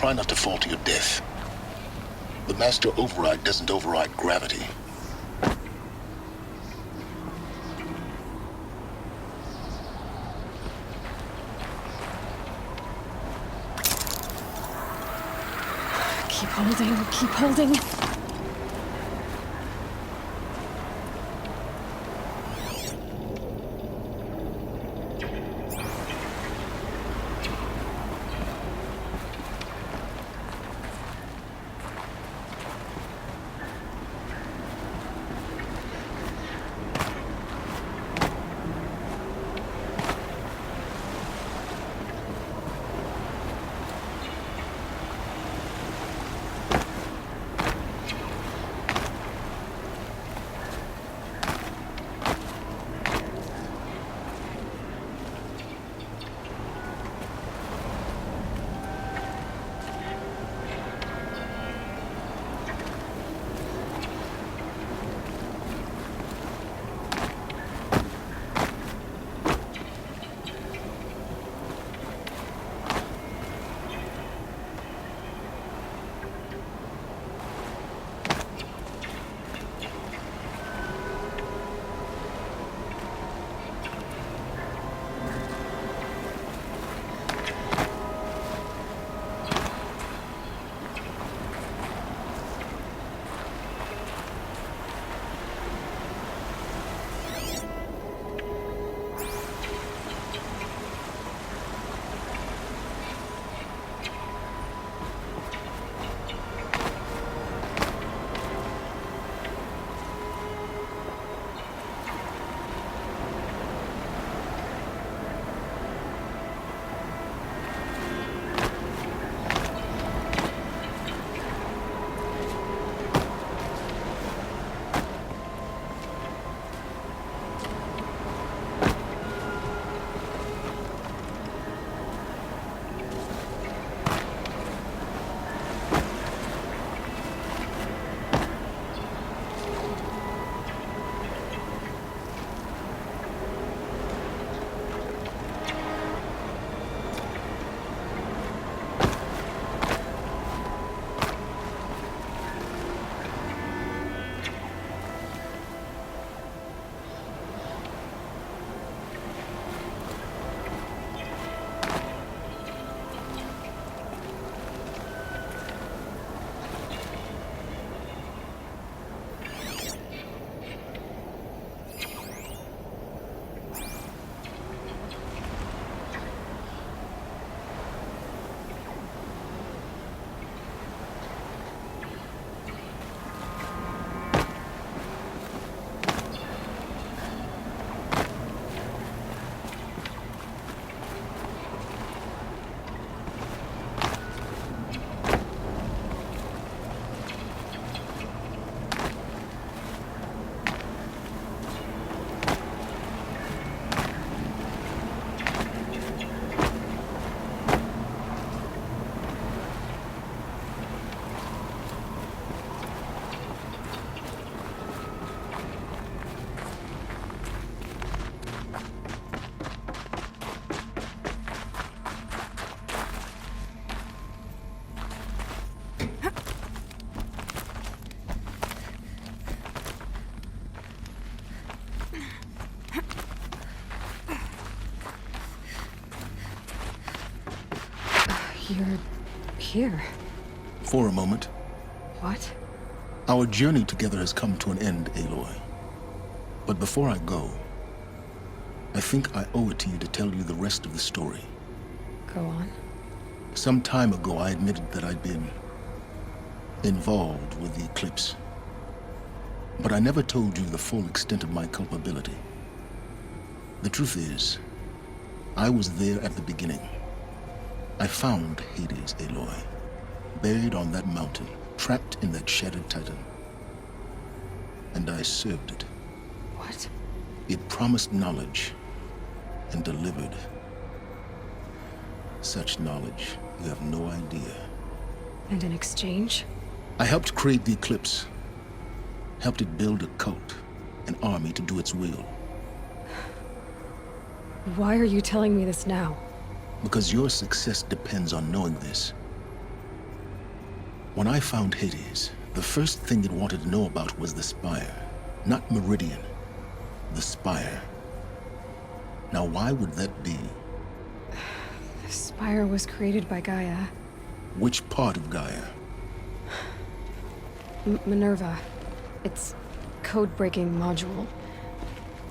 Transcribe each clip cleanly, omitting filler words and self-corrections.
Try not to fall to your death. The master override doesn't override gravity. Keep holding, keep holding. You're here. For a moment. What? Our journey together has come to an end, Aloy. But before I go, I think I owe it to you to tell you the rest of the story. Go on. Some time ago, I admitted that I'd been involved with the eclipse. But I never told you the full extent of my culpability. The truth is, I was there at the beginning. I found Hades, Aloy, buried on that mountain, trapped in that shattered titan. And I served it. What? It promised knowledge and delivered. Such knowledge, you have no idea. And in exchange? I helped create the eclipse. Helped it build a cult, an army to do its will. Why are you telling me this now? Because your success depends on knowing this. When I found Hades, the first thing it wanted to know about was the Spire. Not Meridian. The Spire. Now, why would that be? The Spire was created by Gaia. Which part of Gaia? Minerva. Its code-breaking module.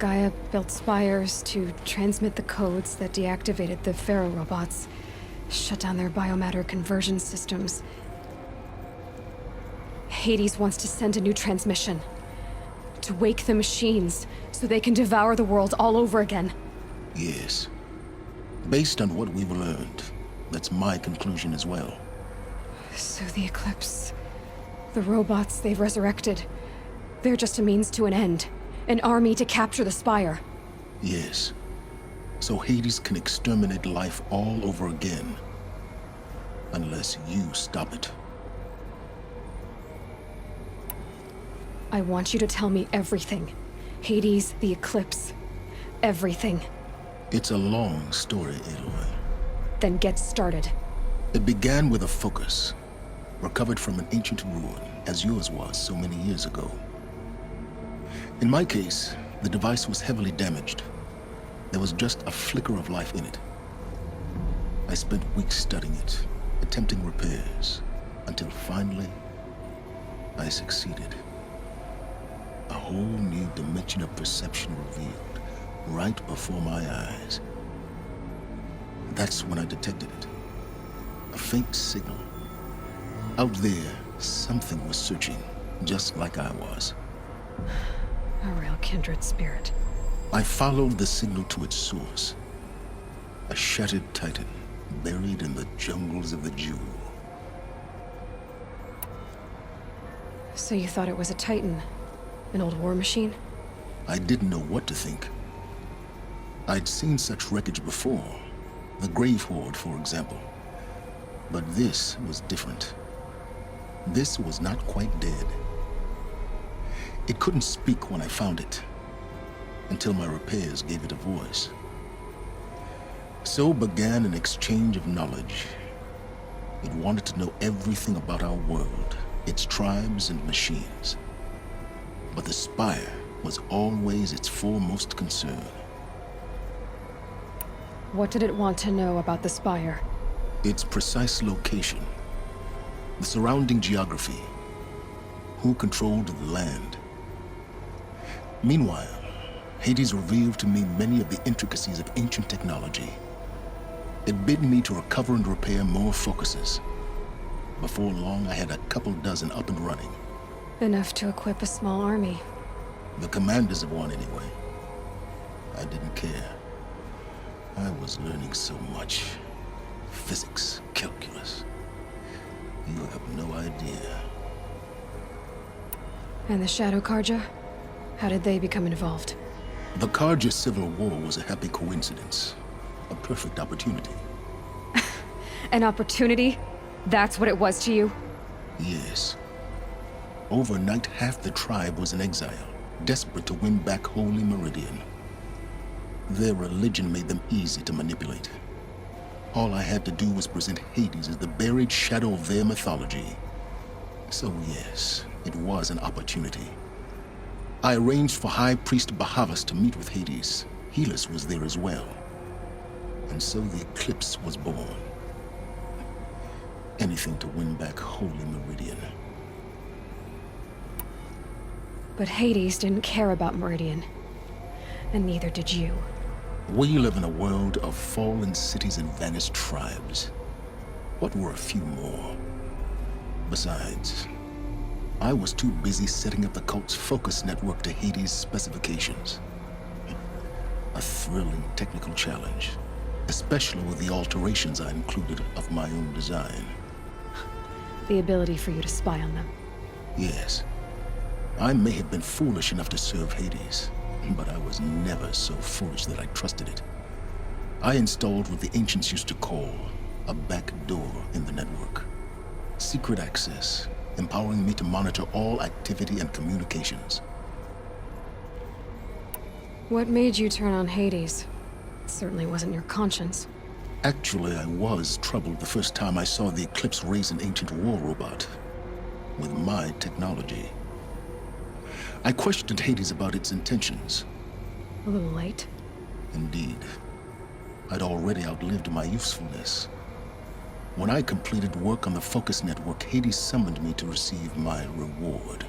Gaia built spires to transmit the codes that deactivated the Pharaoh robots, shut down their biomatter conversion systems. Hades wants to send a new transmission. To wake the machines, so they can devour the world all over again. Yes. Based on what we've learned, that's my conclusion as well. So the Eclipse... the robots they've resurrected... they're just a means to an end. An army to capture the Spire. Yes. So Hades can exterminate life all over again. Unless you stop it. I want you to tell me everything. Hades, the Eclipse. Everything. It's a long story, Aloy. Then get started. It began with a focus, recovered from an ancient ruin, as yours was so many years ago. In my case, the device was heavily damaged. There was just a flicker of life in it. I spent weeks studying it, attempting repairs, until finally, I succeeded. A whole new dimension of perception revealed, right before my eyes. That's when I detected it. A faint signal. Out there, something was searching, just like I was. A real kindred spirit. I followed the signal to its source. A shattered titan, buried in the jungles of the Jewel. So you thought it was a Titan? An old war machine? I didn't know what to think. I'd seen such wreckage before. The Grave Horde, for example. But this was different. This was not quite dead. It couldn't speak when I found it, until my repairs gave it a voice. So began an exchange of knowledge. It wanted to know everything about our world, its tribes and machines. But the Spire was always its foremost concern. What did it want to know about the Spire? Its precise location, the surrounding geography, who controlled the land. Meanwhile, Hades revealed to me many of the intricacies of ancient technology. It bid me to recover and repair more focuses. Before long, I had a couple dozen up and running. Enough to equip a small army. The commanders of one, anyway. I didn't care. I was learning so much. Physics, calculus. You have no idea. And the Shadow Karja? How did they become involved? The Karja Civil War was a happy coincidence. A perfect opportunity. An opportunity? That's what it was to you? Yes. Overnight, half the tribe was in exile, desperate to win back Holy Meridian. Their religion made them easy to manipulate. All I had to do was present Hades as the buried shadow of their mythology. So yes, it was an opportunity. I arranged for High Priest Bahavas to meet with Hades. Helis was there as well. And so the Eclipse was born. Anything to win back Holy Meridian. But Hades didn't care about Meridian. And neither did you. We live in a world of fallen cities and vanished tribes. What were a few more? Besides, I was too busy setting up the cult's focus network to Hades' specifications. A thrilling technical challenge, especially with the alterations I included of my own design. The ability for you to spy on them. Yes. I may have been foolish enough to serve Hades, but I was never so foolish that I trusted it. I installed what the ancients used to call a back door in the network. Secret access, empowering me to monitor all activity and communications. What made you turn on Hades? It certainly wasn't your conscience. Actually, I was troubled the first time I saw the Eclipse raise an ancient war robot. with my technology. I questioned Hades about its intentions. A little late. Indeed. I'd already outlived my usefulness. When I completed work on the Focus Network, Hades summoned me to receive my reward.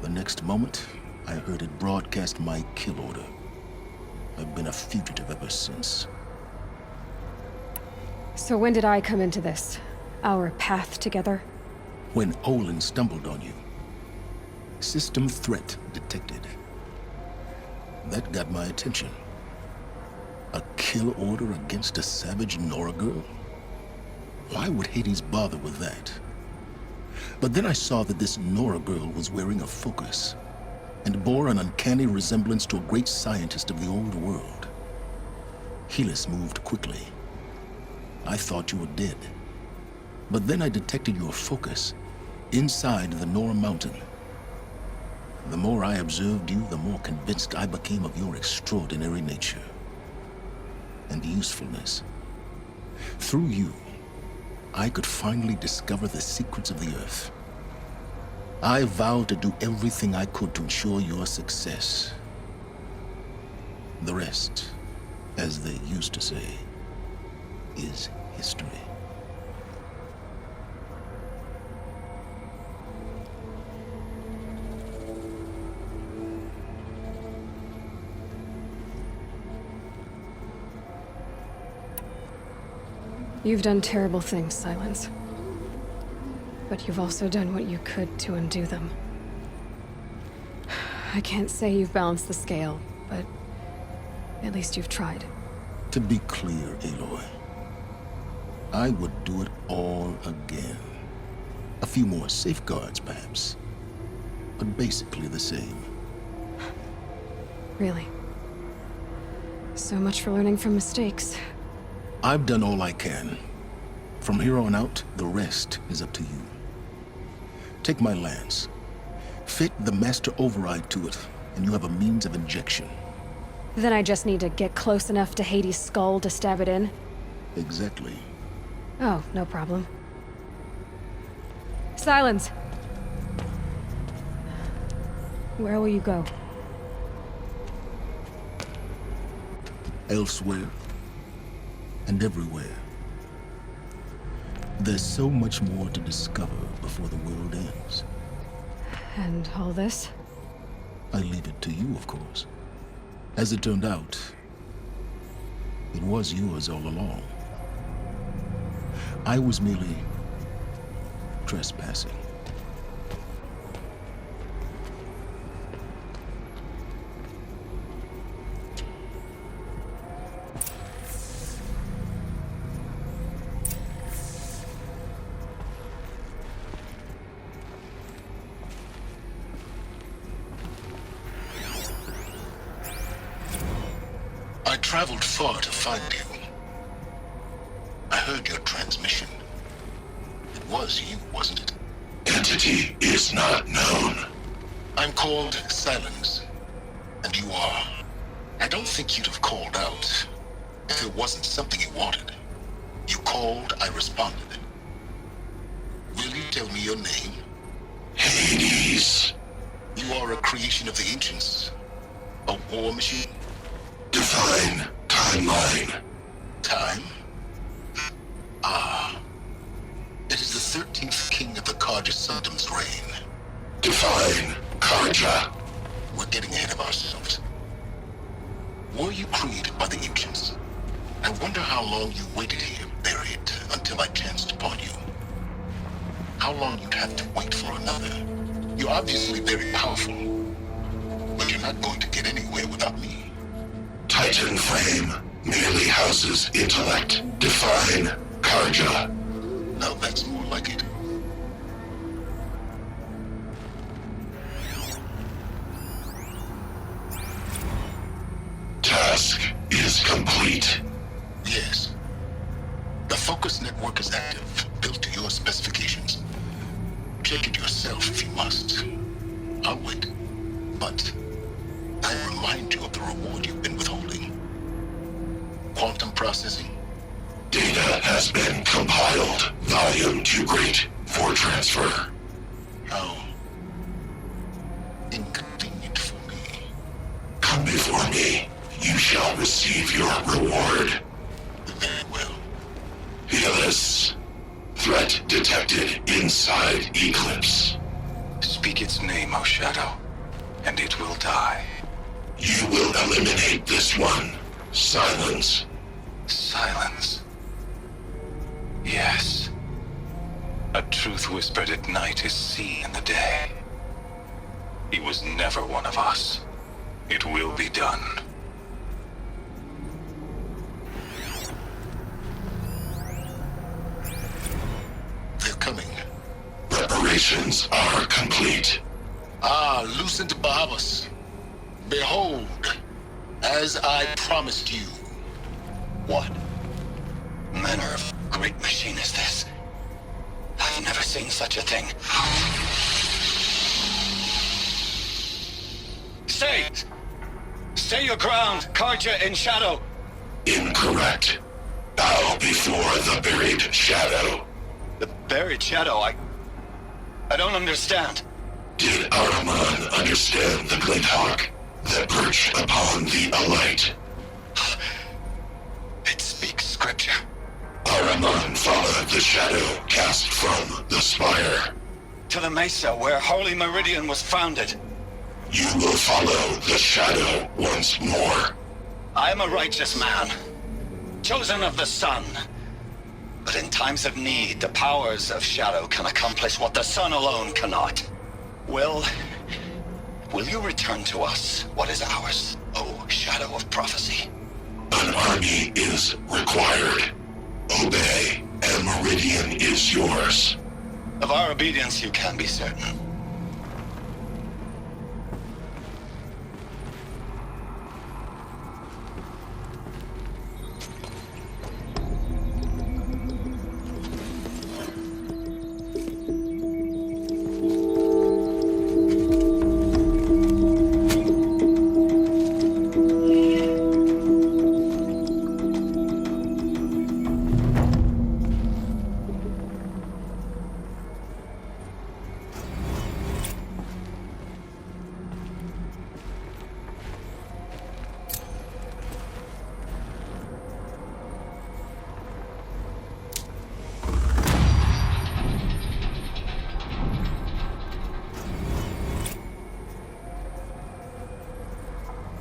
The next moment, I heard it broadcast my kill order. I've been a fugitive ever since. So when did I come into this? Our path together? When Olin stumbled on you. System threat detected. That got my attention. A kill order against a savage Nora girl? Why would Hades bother with that? But then I saw that this Nora girl was wearing a focus, and bore an uncanny resemblance to a great scientist of the old world. Helis moved quickly. I thought you were dead. But then I detected your focus inside the Nora mountain. The more I observed you, the more convinced I became of your extraordinary nature and usefulness. Through you, I could finally discover the secrets of the Earth. I vowed to do everything I could to ensure your success. The rest, as they used to say, is history. You've done terrible things, Sylens. But you've also done what you could to undo them. I can't say you've balanced the scale, but at least you've tried. To be clear, Aloy, I would do it all again. A few more safeguards, perhaps, but basically the same. Really? So much for learning from mistakes. I've done all I can. From here on out, the rest is up to you. Take my lance. Fit the master override to it, and you have a means of injection. Then I just need to get close enough to Hades' skull to stab it in? Exactly. Oh, no problem. Sylens! Where will you go? Elsewhere. And everywhere. There's so much more to discover before the world ends. And all this? I leave it to you, of course. As it turned out, it was yours all along. I was merely trespassing. I traveled far to find you. I heard your transmission. It was you, wasn't it? Entity is not known. I'm called Sylens, and you are. I don't think you'd have called out if it wasn't something you wanted. You called, I responded. Will you tell me your name? Hades. You are a creation of the ancients. A war machine? Define timeline. Time? Ah. It is the 13th king of the Karja Sundom's reign. Define Karja. We're getting ahead of ourselves. Were you created by the ancients? I wonder how long you waited here, buried, until I chanced upon you. How long you'd have to wait for another. You're obviously very powerful, but you're not going to get anywhere without me. Titan flame merely houses intellect. Define Karja. Now that's more like it. Task is complete. Yes. The Focus Network is active, built to your specifications. Check it yourself if you must. I'll wait. But I remind you of the reward you've been withholding. Quantum processing. Data has been compiled. Volume too great for transfer. How inconvenient for me. Come before me. You shall receive your reward. Very well. Sylens. Threat detected inside Eclipse. Speak its name, O Shadow, and it will die. You will eliminate this one. Sylens. Sylens. Yes. A truth whispered at night is seen in the day. He was never one of us. It will be done. They're coming. Preparations are complete. Ah, Lucent Bahavas. Behold, as I promised you. What manner of great machine is this? I've never seen such a thing. Stay! Stay your ground, Karja in Shadow! Incorrect. Bow before the buried shadow. The buried Shadow, I don't understand. Did Araman understand the glint hawk that perched upon the alight? It speaks scripture. Araman followed the shadow cast from the spire. To the mesa where Holy Meridian was founded. You will follow the shadow once more. I am a righteous man, chosen of the sun. But in times of need, the powers of Shadow can accomplish what the sun alone cannot. Will you return to us what is ours, O Shadow of Prophecy? An army is required. Obey, and Meridian is yours. Of our obedience you can be certain.